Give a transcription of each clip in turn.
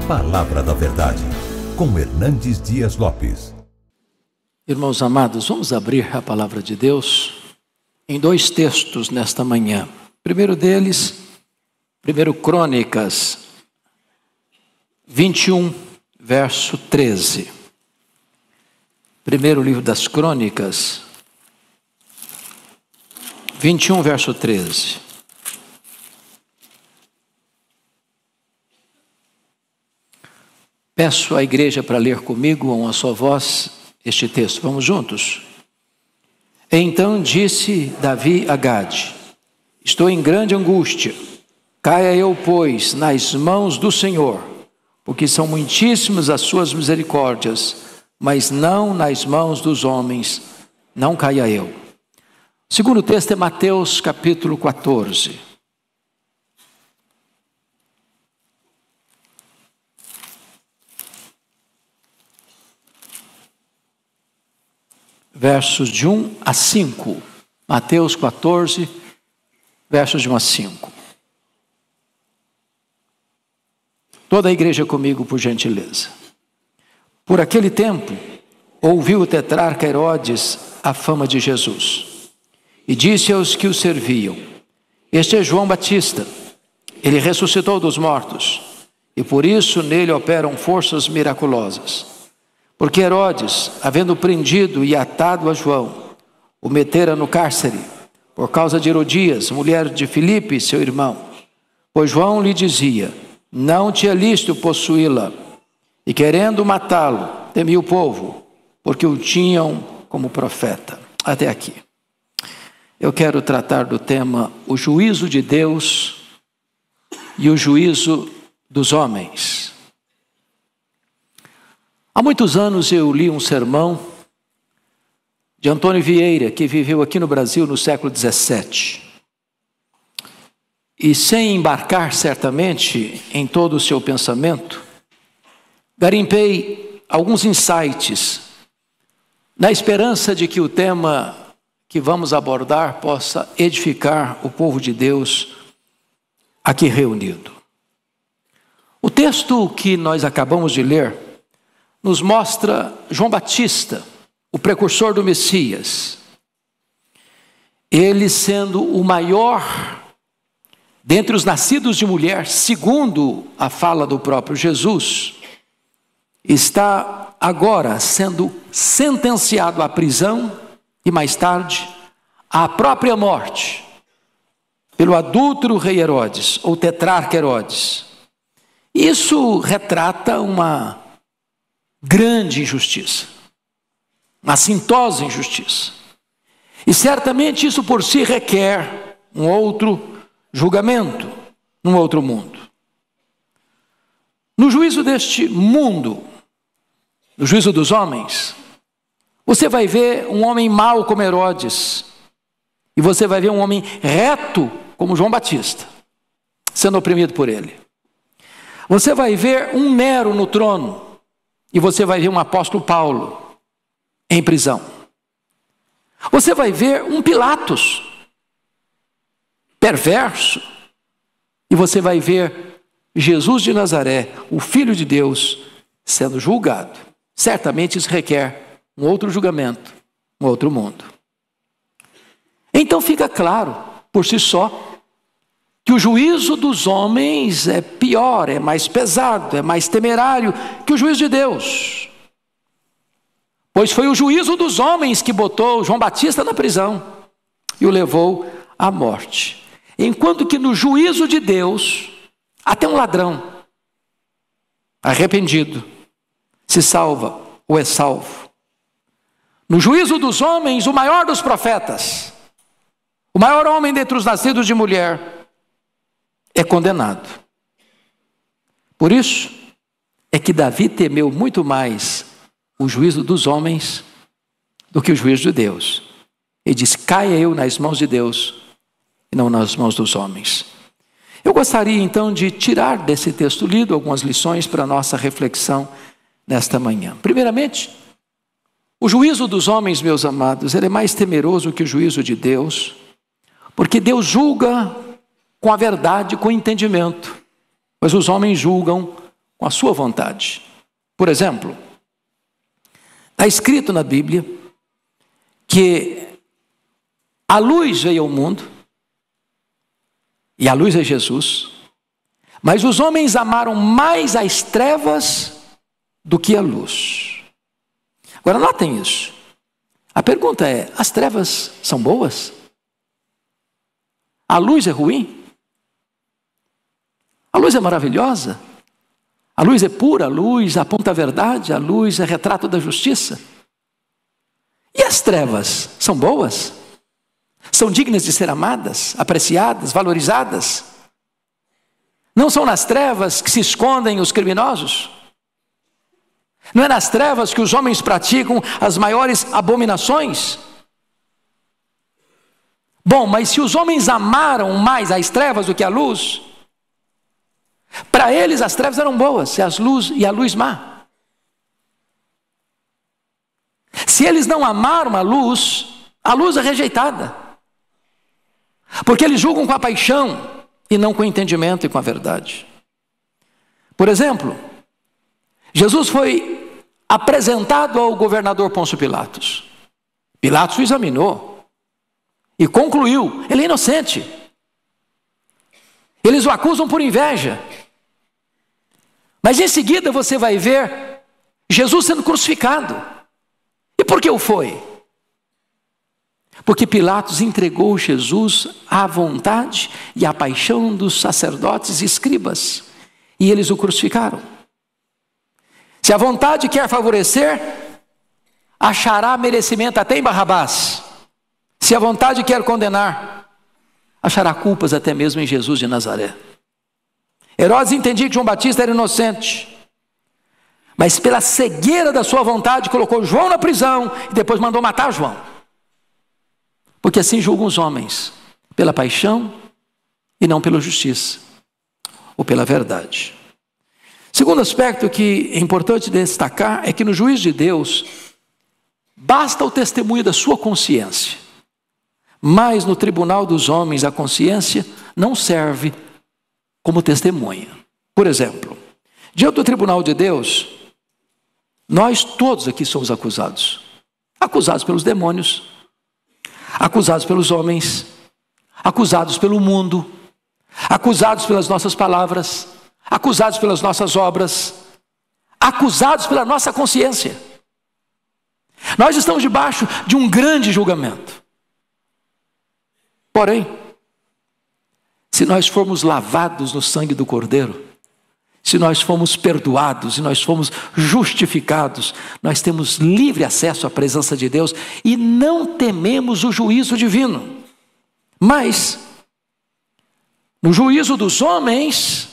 Palavra da Verdade, com Hernandes Dias Lopes. Irmãos amados, vamos abrir a Palavra de Deus em dois textos nesta manhã. O primeiro deles, 1 Crônicas 21, verso 13. Primeiro livro das Crônicas, 21, verso 13. Peço à igreja para ler comigo, com a sua voz, este texto. Vamos juntos? Então disse Davi a Gade: estou em grande angústia. Caia eu, pois, nas mãos do Senhor, porque são muitíssimas as suas misericórdias, mas não nas mãos dos homens, não caia eu. O segundo texto é Mateus capítulo 14. Versos de 1 a 5. Mateus 14, versos de 1 a 5. Toda a igreja comigo, por gentileza. Por aquele tempo, ouviu o tetrarca Herodes a fama de Jesus, e disse aos que o serviam: este é João Batista, ele ressuscitou dos mortos, e por isso nele operam forças miraculosas. Porque Herodes, havendo prendido e atado a João, o metera no cárcere, por causa de Herodias, mulher de Filipe, seu irmão. Pois João lhe dizia: não te é lícito possuí-la. E querendo matá-lo, temia o povo, porque o tinham como profeta. Até aqui. Eu quero tratar do tema o juízo de Deus e o juízo dos homens. Há muitos anos eu li um sermão de Antônio Vieira, que viveu aqui no Brasil no século XVII. E sem embarcar certamente em todo o seu pensamento, garimpei alguns insights, na esperança de que o tema que vamos abordar possa edificar o povo de Deus aqui reunido. O texto que nós acabamos de ler nos mostra João Batista, o precursor do Messias. Ele sendo o maior dentre os nascidos de mulher, segundo a fala do próprio Jesus, está agora sendo sentenciado à prisão e mais tarde à própria morte pelo adúltero rei Herodes, ou tetrarca Herodes. Isso retrata uma grande injustiça, uma assintosa injustiça. E certamente isso por si requer um outro julgamento, num outro mundo. No juízo deste mundo, no juízo dos homens, você vai ver um homem mau como Herodes, e você vai ver um homem reto como João Batista, sendo oprimido por ele. Você vai ver um Nero no trono, e você vai ver um apóstolo Paulo em prisão. Você vai ver um Pilatos perverso, e você vai ver Jesus de Nazaré, o Filho de Deus, sendo julgado. Certamente isso requer um outro julgamento, um outro mundo. Então fica claro, por si só, que o juízo dos homens é pior, é mais pesado, é mais temerário que o juízo de Deus. Pois foi o juízo dos homens que botou João Batista na prisão e o levou à morte. Enquanto que no juízo de Deus, até um ladrão arrependido se salva ou é salvo. No juízo dos homens, o maior dos profetas, o maior homem dentre os nascidos de mulher, é condenado. Por isso é que Davi temeu muito mais o juízo dos homens do que o juízo de Deus. Ele diz: caia eu nas mãos de Deus e não nas mãos dos homens. Eu gostaria então de tirar desse texto lido algumas lições para a nossa reflexão nesta manhã. Primeiramente, o juízo dos homens, meus amados, ele é mais temeroso que o juízo de Deus, porque Deus julga com a verdade, com o entendimento, mas os homens julgam com a sua vontade. Por exemplo, está escrito na Bíblia que a luz veio ao mundo, e a luz é Jesus, mas os homens amaram mais as trevas do que a luz. Agora notem isso. A pergunta é: as trevas são boas? A luz é ruim? A luz é maravilhosa? A luz é pura, a luz aponta a verdade, a luz é retrato da justiça. E as trevas são boas? São dignas de ser amadas, apreciadas, valorizadas? Não são nas trevas que se escondem os criminosos? Não é nas trevas que os homens praticam as maiores abominações? Bom, mas se os homens amaram mais as trevas do que a luz, para eles as trevas eram boas, e a luz má. Se eles não amaram a luz é rejeitada. Porque eles julgam com a paixão e não com o entendimento e com a verdade. Por exemplo, Jesus foi apresentado ao governador Pôncio Pilatos. Pilatos o examinou e concluiu: ele é inocente. Eles o acusam por inveja. Mas em seguida você vai ver Jesus sendo crucificado. E por que o foi? Porque Pilatos entregou Jesus à vontade e à paixão dos sacerdotes e escribas, e eles o crucificaram. Se a vontade quer favorecer, achará merecimento até em Barrabás. Se a vontade quer condenar, achará culpas até mesmo em Jesus de Nazaré. Herodes entendia que João Batista era inocente, mas pela cegueira da sua vontade colocou João na prisão e depois mandou matar João. Porque assim julgam os homens, pela paixão e não pela justiça, ou pela verdade. Segundo aspecto que é importante destacar é que no juízo de Deus, basta o testemunho da sua consciência. Mas no tribunal dos homens, a consciência não serve como testemunha. Por exemplo, diante do tribunal de Deus, nós todos aqui somos acusados. Acusados pelos demônios, acusados pelos homens, acusados pelo mundo, acusados pelas nossas palavras, acusados pelas nossas obras, acusados pela nossa consciência. Nós estamos debaixo de um grande julgamento. Porém, se nós formos lavados no sangue do Cordeiro, se nós fomos perdoados e nós fomos justificados, nós temos livre acesso à presença de Deus e não tememos o juízo divino. Mas, no juízo dos homens,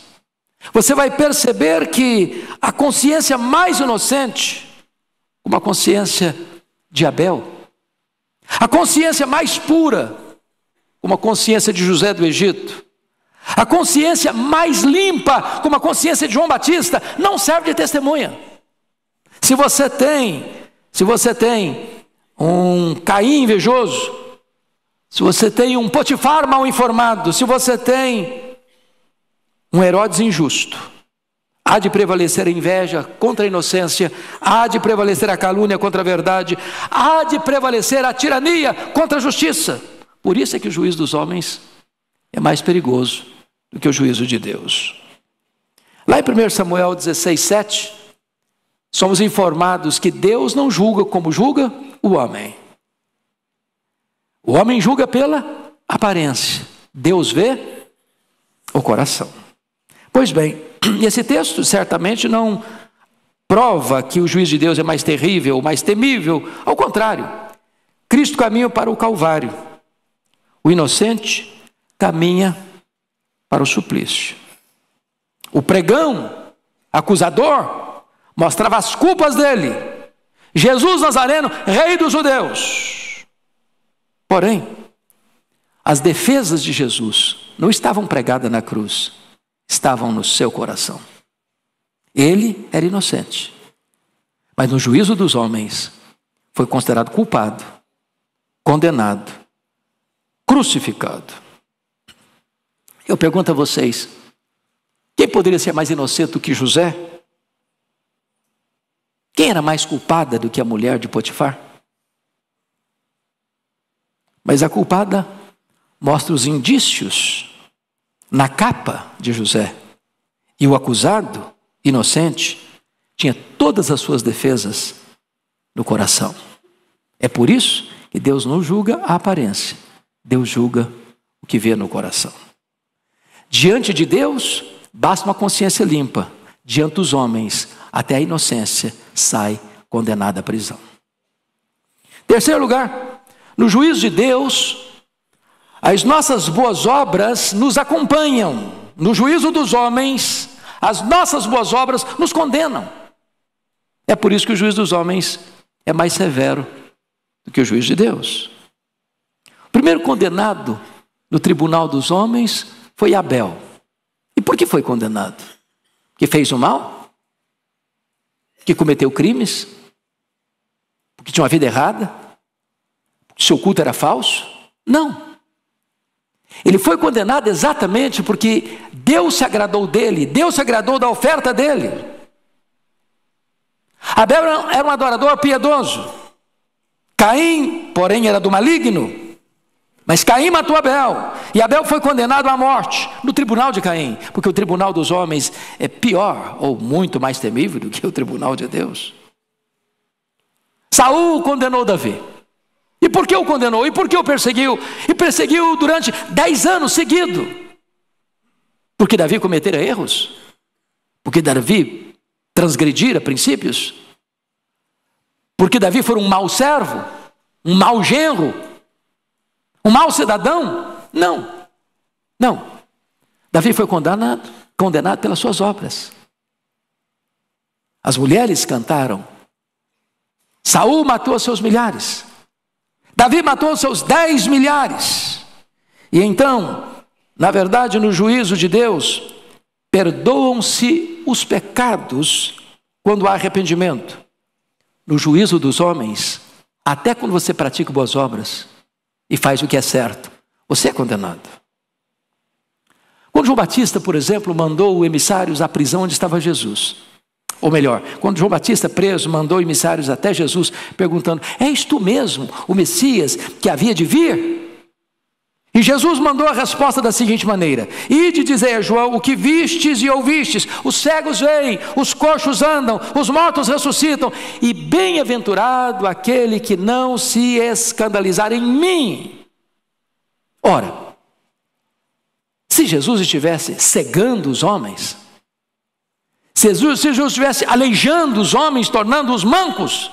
você vai perceber que a consciência mais inocente, como a consciência de Abel, a consciência mais pura, como a consciência de José do Egito, a consciência mais limpa, como a consciência de João Batista, não serve de testemunha. Se você tem um Caim invejoso, se você tem um Potifar mal informado, se você tem um Herodes injusto, há de prevalecer a inveja contra a inocência, há de prevalecer a calúnia contra a verdade, há de prevalecer a tirania contra a justiça. Por isso é que o juízo dos homens é mais perigoso do que o juízo de Deus. Lá em 1 Samuel 16:7, somos informados que Deus não julga como julga o homem. O homem julga pela aparência, Deus vê o coração. Pois bem, esse texto certamente não prova que o juízo de Deus é mais terrível, mais temível. Ao contrário, Cristo caminha para o Calvário. O inocente caminha para o suplício. O pregão, acusador, mostrava as culpas dele. Jesus Nazareno, rei dos judeus. Porém, as defesas de Jesus não estavam pregadas na cruz, estavam no seu coração. Ele era inocente, mas no juízo dos homens foi considerado culpado, condenado, crucificado. Eu pergunto a vocês, quem poderia ser mais inocente do que José? Quem era mais culpada do que a mulher de Potifar? Mas a culpada mostra os indícios na capa de José. E o acusado, inocente, tinha todas as suas defesas no coração. É por isso que Deus não julga a aparência. Deus julga o que vê no coração. Diante de Deus, basta uma consciência limpa. Diante dos homens, até a inocência sai condenada à prisão. Terceiro lugar, no juízo de Deus, as nossas boas obras nos acompanham. No juízo dos homens, as nossas boas obras nos condenam. É por isso que o juízo dos homens é mais severo do que o juízo de Deus. O primeiro condenado no tribunal dos homens foi Abel. E por que foi condenado? Porque fez o mal? Porque cometeu crimes? Porque tinha uma vida errada? Porque seu culto era falso? Não. Ele foi condenado exatamente porque Deus se agradou dele, Deus se agradou da oferta dele. Abel era um adorador piedoso. Caim, porém, era do maligno. Mas Caim matou Abel. E Abel foi condenado à morte no tribunal de Caim. Porque o tribunal dos homens é pior ou muito mais temível do que o tribunal de Deus. Saul condenou Davi. E por que o condenou? E por que o perseguiu? E perseguiu durante 10 anos seguidos. Porque Davi cometera erros? Porque Davi transgredira princípios? Porque Davi foi um mau servo? Um mau genro? Um mau cidadão? Não. Não. Davi foi condenado pelas suas obras. As mulheres cantaram. Saul matou seus milhares. Davi matou seus 10 milhares. E então, na verdade, no juízo de Deus, perdoam-se os pecados quando há arrependimento. No juízo dos homens, até quando você pratica boas obras e faz o que é certo, você é condenado. Quando João Batista, por exemplo, mandou emissários à prisão onde estava Jesus, ou melhor, quando João Batista preso mandou emissários até Jesus perguntando: és tu mesmo o Messias que havia de vir? E Jesus mandou a resposta da seguinte maneira: ide dizer a João o que vistes e ouvistes, os cegos veem, os coxos andam, os mortos ressuscitam, e bem-aventurado aquele que não se escandalizar em mim. Ora, se Jesus estivesse cegando os homens, se Jesus estivesse aleijando os homens, tornando-os mancos,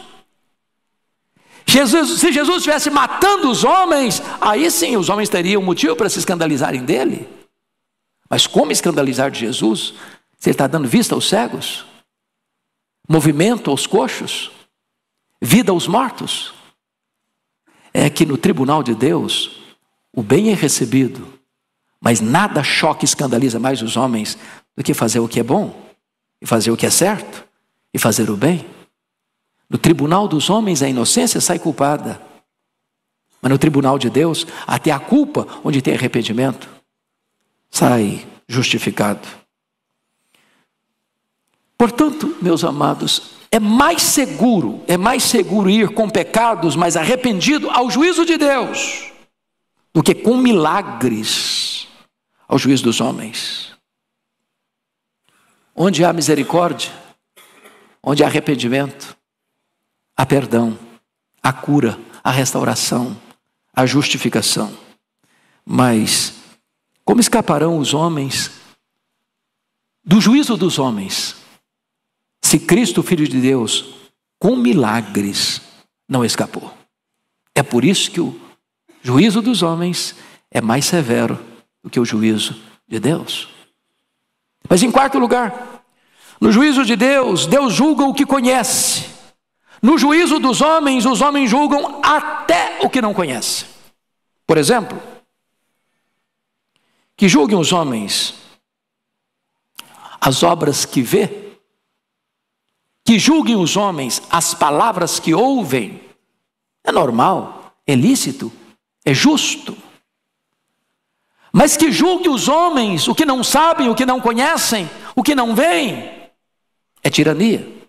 se Jesus estivesse matando os homens, aí sim os homens teriam motivo para se escandalizarem dele. Mas como escandalizar de Jesus, se ele está dando vista aos cegos, movimento aos coxos, vida aos mortos? É que no tribunal de Deus, o bem é recebido, mas nada choca e escandaliza mais os homens do que fazer o que é bom, e fazer o que é certo, e fazer o bem. No tribunal dos homens a inocência sai culpada, mas no tribunal de Deus até a culpa, onde tem arrependimento, sai justificado. Portanto, meus amados, é mais seguro ir com pecados, mas arrependido ao juízo de Deus, do que com milagres ao juízo dos homens. Onde há misericórdia, onde há arrependimento, há perdão, há cura, há restauração, há justificação. Mas como escaparão os homens do juízo dos homens, se Cristo, Filho de Deus, com milagres, não escapou? É por isso que o juízo dos homens é mais severo do que o juízo de Deus. Mas em quarto lugar, no juízo de Deus, Deus julga o que conhece. No juízo dos homens, os homens julgam até o que não conhecem. Por exemplo, que julguem os homens as obras que vê, que julguem os homens as palavras que ouvem, é normal, é lícito, é justo. Mas que julgue os homens o que não sabem, o que não conhecem, o que não veem, é tirania.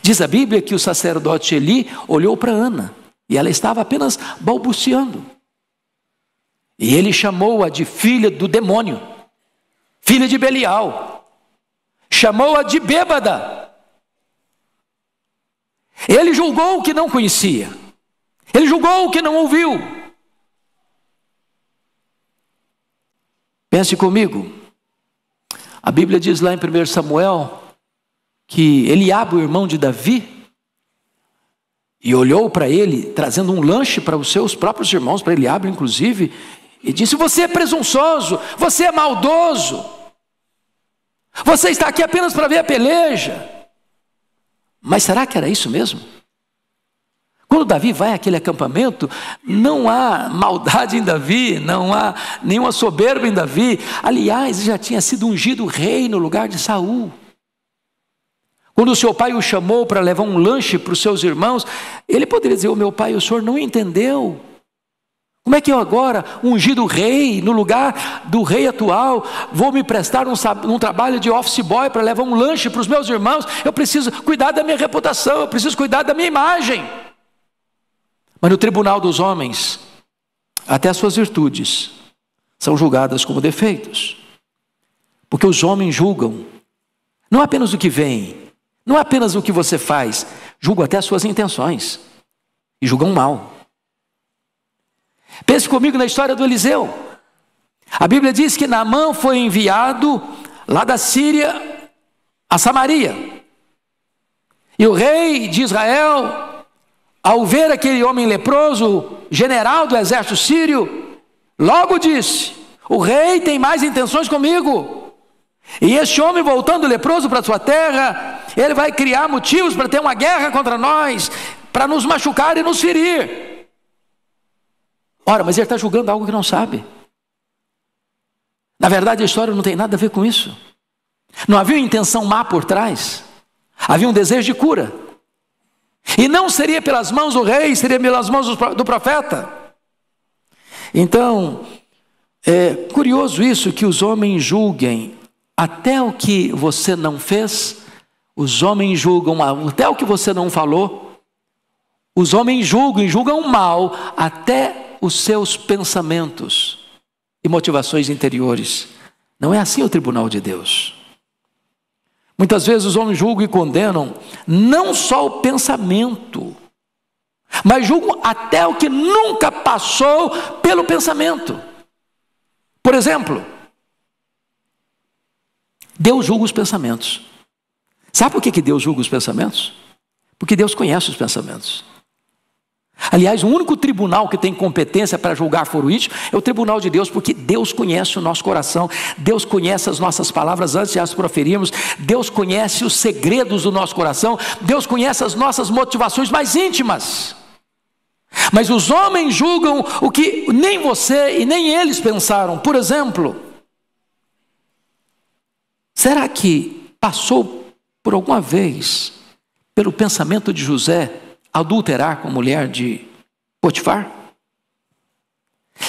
Diz a Bíblia que o sacerdote Eli olhou para Ana e ela estava apenas balbuciando. E ele chamou-a de filha do demônio, filha de Belial, chamou-a de bêbada. Ele julgou o que não conhecia, ele julgou o que não ouviu. Pense comigo, a Bíblia diz lá em 1 Samuel que Eliabe, o irmão de Davi, e olhou para ele, trazendo um lanche para os seus próprios irmãos, para Eliabe inclusive, e disse: você é presunçoso, você é maldoso, você está aqui apenas para ver a peleja. Mas será que era isso mesmo? Quando Davi vai àquele acampamento, não há maldade em Davi, não há nenhuma soberba em Davi. Aliás, já tinha sido ungido rei no lugar de Saul. Quando o seu pai o chamou para levar um lanche para os seus irmãos, ele poderia dizer: o meu pai, o senhor não entendeu. Como é que eu agora, ungido rei, no lugar do rei atual, vou me prestar num trabalho de office boy para levar um lanche para os meus irmãos? Eu preciso cuidar da minha reputação, eu preciso cuidar da minha imagem. Mas no tribunal dos homens, até as suas virtudes são julgadas como defeitos. Porque os homens julgam, não apenas o que vem, não apenas o que você faz, julgam até as suas intenções. E julgam mal. Pense comigo na história do Eliseu. A Bíblia diz que Naamã foi enviado lá da Síria a Samaria. E o rei de Israel, ao ver aquele homem leproso, general do exército sírio, logo disse: o rei tem mais intenções comigo. E este homem, voltando leproso para sua terra, ele vai criar motivos para ter uma guerra contra nós, para nos machucar e nos ferir. Ora, mas ele está julgando algo que não sabe. Na verdade, a história não tem nada a ver com isso. Não havia intenção má por trás. Havia um desejo de cura. E não seria pelas mãos do rei, seria pelas mãos do profeta. Então, é curioso isso, que os homens julguem até o que você não fez. Os homens julgam até o que você não falou. Os homens julgam e julgam mal até os seus pensamentos e motivações interiores. Não é assim o tribunal de Deus. Muitas vezes os homens julgam e condenam não só o pensamento, mas julgam até o que nunca passou pelo pensamento. Por exemplo, Deus julga os pensamentos. Sabe por que Deus julga os pensamentos? Porque Deus conhece os pensamentos. Aliás, o único tribunal que tem competência para julgar foro íntimo é o tribunal de Deus, porque Deus conhece o nosso coração, Deus conhece as nossas palavras antes de as proferirmos, Deus conhece os segredos do nosso coração, Deus conhece as nossas motivações mais íntimas. Mas os homens julgam o que nem você e nem eles pensaram. Por exemplo, será que passou por alguma vez pelo pensamento de José adulterar com a mulher de Potifar?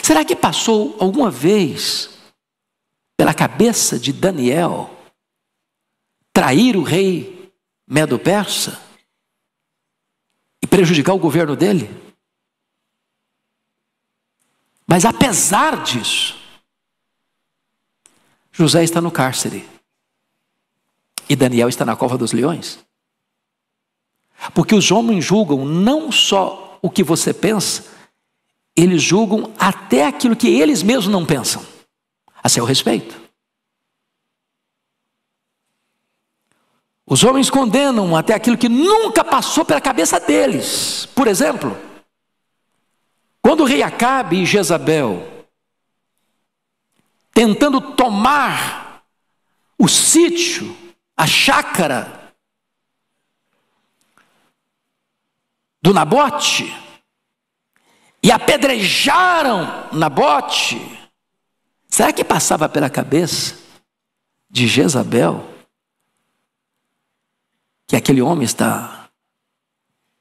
Será que passou alguma vez pela cabeça de Daniel trair o rei Medo-Persa e prejudicar o governo dele? Mas apesar disso, José está no cárcere e Daniel está na cova dos leões. Porque os homens julgam não só o que você pensa, eles julgam até aquilo que eles mesmos não pensam, a seu respeito. Os homens condenam até aquilo que nunca passou pela cabeça deles. Por exemplo, quando o rei Acabe e Jezabel, tentando tomar o sítio, a chácara do Nabote, e apedrejaram Nabote, será que passava pela cabeça de Jezabel que aquele homem está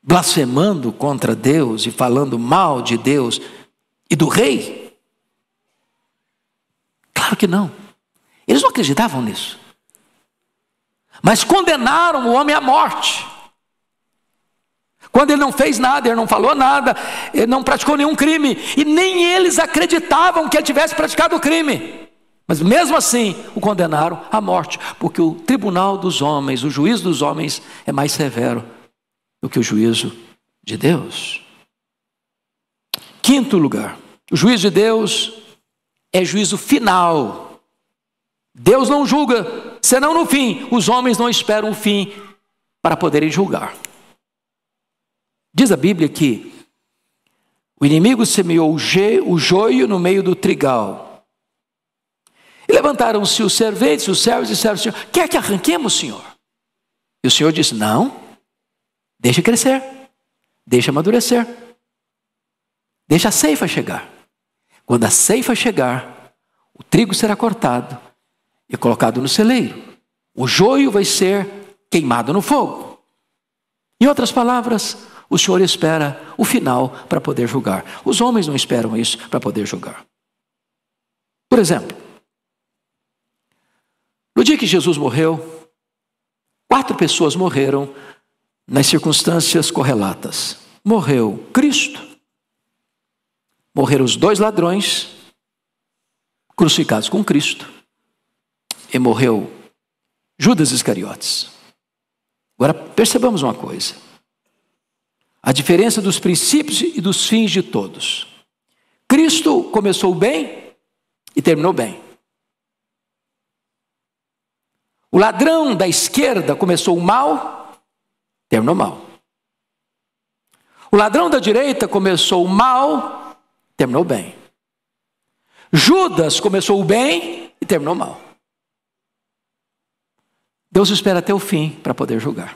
blasfemando contra Deus e falando mal de Deus e do rei? Claro que não. Eles não acreditavam nisso. Mas condenaram o homem à morte. Quando ele não fez nada, ele não falou nada, ele não praticou nenhum crime, e nem eles acreditavam que ele tivesse praticado o crime. Mas mesmo assim, o condenaram à morte, porque o tribunal dos homens, o juízo dos homens é mais severo do que o juízo de Deus. Quinto lugar, o juízo de Deus é juízo final. Deus não julga, senão no fim. Os homens não esperam o fim para poderem julgar. Diz a Bíblia que o inimigo semeou o joio no meio do trigal. E levantaram-se os serventes, os servos, e disseram: Senhor, quer que arranquemos, Senhor? E o Senhor disse: não, deixa crescer, deixa amadurecer, deixa a ceifa chegar. Quando a ceifa chegar, o trigo será cortado e colocado no celeiro. O joio vai ser queimado no fogo. Em outras palavras, o Senhor espera o final para poder julgar. Os homens não esperam isso para poder julgar. Por exemplo, no dia que Jesus morreu, 4 pessoas morreram nas circunstâncias correlatas. Morreu Cristo, morreram os 2 ladrões crucificados com Cristo, e morreu Judas Iscariotes. Agora percebamos uma coisa: a diferença dos princípios e dos fins de todos. Cristo começou bem e terminou bem. O ladrão da esquerda começou mal, terminou mal. O ladrão da direita começou mal, terminou bem. Judas começou bem e terminou mal. Deus espera até o fim para poder julgar.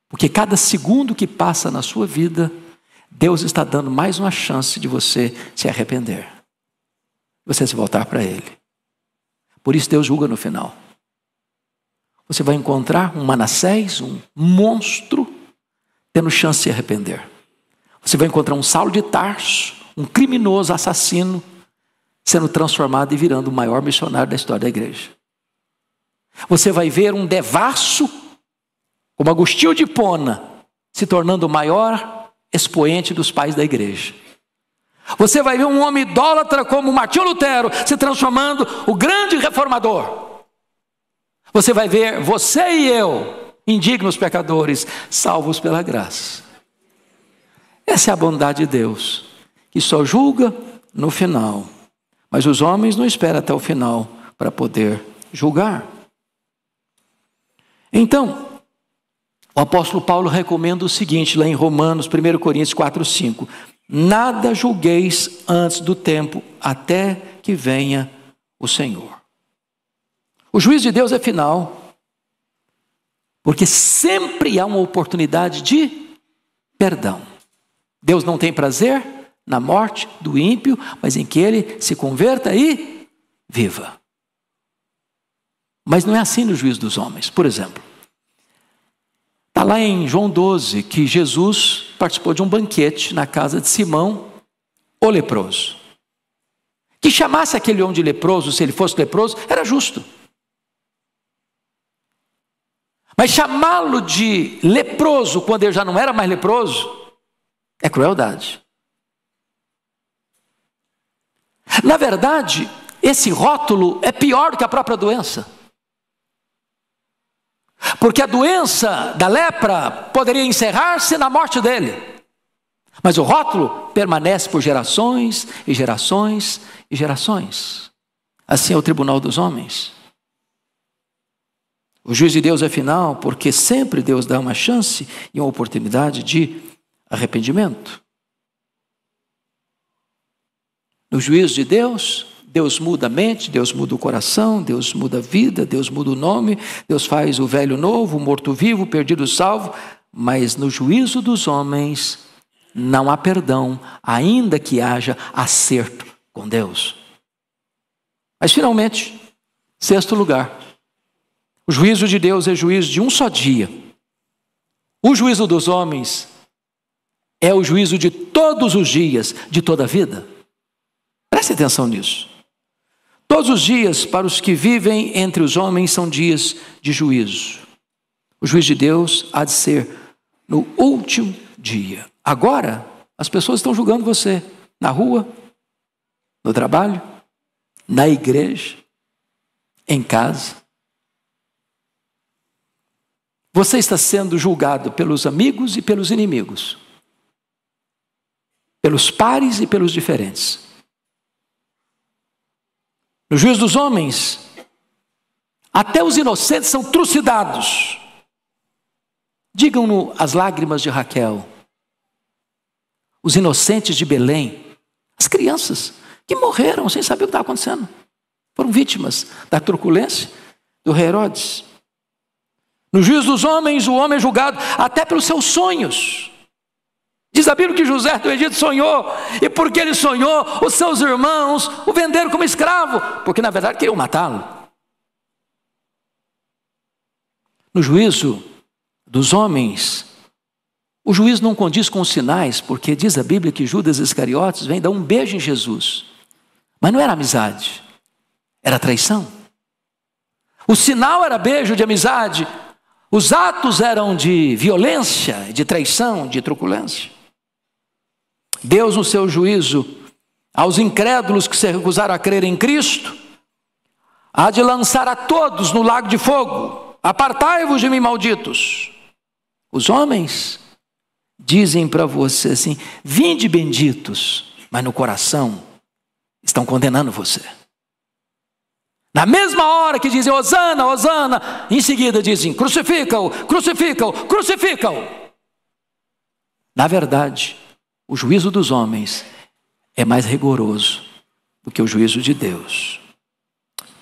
Porque cada segundo que passa na sua vida, Deus está dando mais uma chance de você se arrepender, você se voltar para Ele. Por isso Deus julga no final. Você vai encontrar um Manassés, um monstro, tendo chance de se arrepender. Você vai encontrar um Saulo de Tarso, um criminoso assassino, sendo transformado e virando o maior missionário da história da igreja. Você vai ver um devasso, como Agostinho de Hipona, se tornando o maior expoente dos pais da igreja. Você vai ver um homem idólatra como Martinho Lutero, se transformando o grande reformador. Você vai ver você e eu, indignos pecadores, salvos pela graça. Essa é a bondade de Deus, que só julga no final. Mas os homens não esperam até o final para poder julgar. Então, o apóstolo Paulo recomenda o seguinte, lá em Romanos, 1 Coríntios 4:5. Nada julgueis antes do tempo, até que venha o Senhor. O juízo de Deus é final, porque sempre há uma oportunidade de perdão. Deus não tem prazer na morte do ímpio, mas em que ele se converta e viva. Mas não é assim no juízo dos homens. Por exemplo, está lá em João 12 que Jesus participou de um banquete na casa de Simão, o leproso. Que chamasse aquele homem de leproso, se ele fosse leproso, era justo. Mas chamá-lo de leproso quando ele já não era mais leproso, é crueldade. Na verdade, esse rótulo é pior do que a própria doença. Porque a doença da lepra poderia encerrar-se na morte dele. Mas o rótulo permanece por gerações e gerações e gerações. Assim é o tribunal dos homens. O juízo de Deus é final, porque sempre Deus dá uma chance e uma oportunidade de arrependimento. No juízo de Deus, Deus muda a mente, Deus muda o coração, Deus muda a vida, Deus muda o nome, Deus faz o velho novo, o morto vivo, o perdido salvo. Mas no juízo dos homens não há perdão, ainda que haja acerto com Deus. Mas finalmente, 6º lugar, o juízo de Deus é juízo de um só dia. O juízo dos homens é o juízo de todos os dias, de toda a vida. Preste atenção nisso. Todos os dias para os que vivem entre os homens são dias de juízo. O juízo de Deus há de ser no último dia. Agora, as pessoas estão julgando você na rua, no trabalho, na igreja, em casa. Você está sendo julgado pelos amigos e pelos inimigos, pelos pares e pelos diferentes. No juízo dos homens, até os inocentes são trucidados. Digam-no as lágrimas de Raquel, os inocentes de Belém, as crianças que morreram sem saber o que estava acontecendo. Foram vítimas da truculência do rei Herodes. No juízo dos homens, o homem é julgado até pelos seus sonhos. Diz a Bíblia que José do Egito sonhou, e porque ele sonhou, os seus irmãos o venderam como escravo, porque na verdade queriam matá-lo. No juízo dos homens, o juízo não condiz com os sinais, porque diz a Bíblia que Judas Iscariotes vem dar um beijo em Jesus, mas não era amizade, era traição. O sinal era beijo de amizade, os atos eram de violência, de traição, de truculência. Deus, no seu juízo aos incrédulos que se recusaram a crer em Cristo, há de lançar a todos no lago de fogo. Apartai-vos de mim, malditos. Os homens dizem para você assim: vinde benditos, mas no coração estão condenando você. Na mesma hora que dizem Hosana, Hosana, em seguida dizem crucifica-o, crucifica-o, crucifica-o. Na verdade, o juízo dos homens é mais rigoroso do que o juízo de Deus.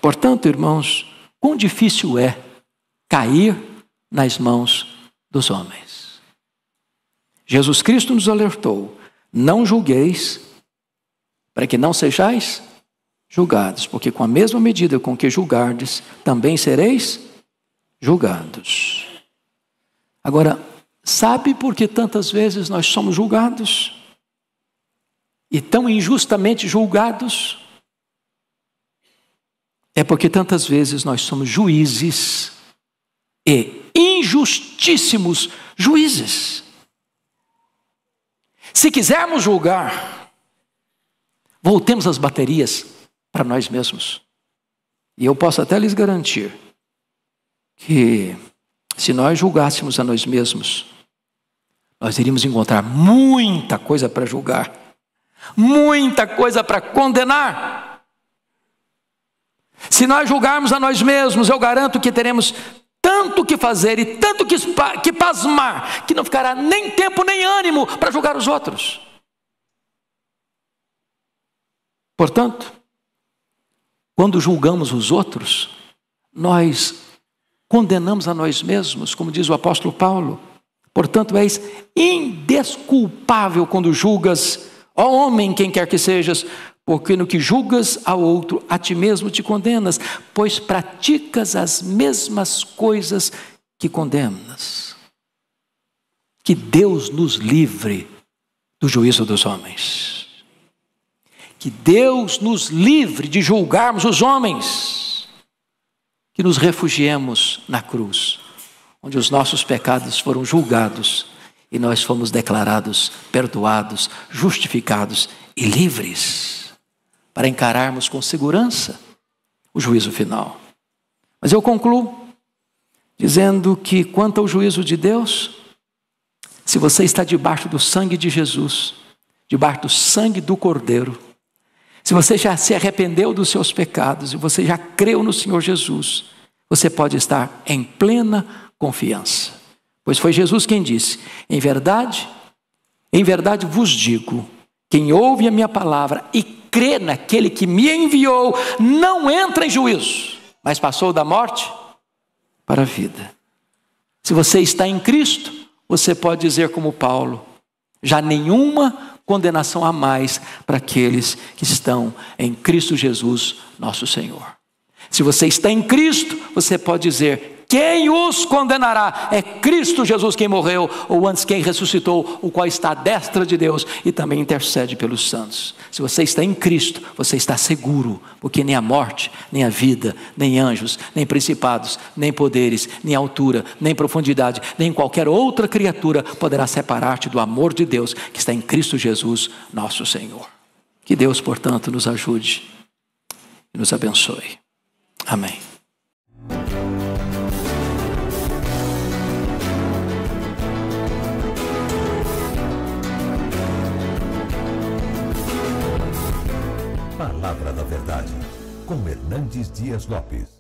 Portanto, irmãos, quão difícil é cair nas mãos dos homens. Jesus Cristo nos alertou: não julgueis, para que não sejais julgados, porque com a mesma medida com que julgardes, também sereis julgados. Agora, sabe por que tantas vezes nós somos julgados? E tão injustamente julgados? É porque tantas vezes nós somos juízes e injustíssimos juízes. Se quisermos julgar, voltemos as baterias para nós mesmos. E eu posso até lhes garantir que se nós julgássemos a nós mesmos, nós iríamos encontrar muita coisa para julgar, muita coisa para condenar. Se nós julgarmos a nós mesmos, eu garanto que teremos tanto que fazer e tanto que pasmar, que não ficará nem tempo nem ânimo para julgar os outros. Portanto, quando julgamos os outros, nós condenamos a nós mesmos, como diz o apóstolo Paulo. Portanto, és indesculpável quando julgas, ó homem, quem quer que sejas, porque no que julgas ao outro, a ti mesmo te condenas, pois praticas as mesmas coisas que condenas. Que Deus nos livre do juízo dos homens. Que Deus nos livre de julgarmos os homens. Que nos refugiemos na cruz, onde os nossos pecados foram julgados e nós fomos declarados perdoados, justificados e livres, para encararmos com segurança o juízo final. Mas eu concluo dizendo que quanto ao juízo de Deus, se você está debaixo do sangue de Jesus, debaixo do sangue do Cordeiro, se você já se arrependeu dos seus pecados e você já creu no Senhor Jesus, você pode estar em plena confiança. Pois foi Jesus quem disse: em verdade vos digo, quem ouve a minha palavra e crê naquele que me enviou, não entra em juízo, mas passou da morte para a vida. Se você está em Cristo, você pode dizer como Paulo: já nenhuma condenação há mais para aqueles que estão em Cristo Jesus, nosso Senhor. Se você está em Cristo, você pode dizer: Quem os condenará? É Cristo Jesus quem morreu, ou antes quem ressuscitou, o qual está à destra de Deus e também intercede pelos santos. Se você está em Cristo, você está seguro, porque nem a morte, nem a vida, nem anjos, nem principados, nem poderes, nem altura, nem profundidade, nem qualquer outra criatura poderá separar-te do amor de Deus que está em Cristo Jesus, nosso Senhor. Que Deus, portanto, nos ajude e nos abençoe. Amém. Palavra da Verdade, com Hernandes Dias Lopes.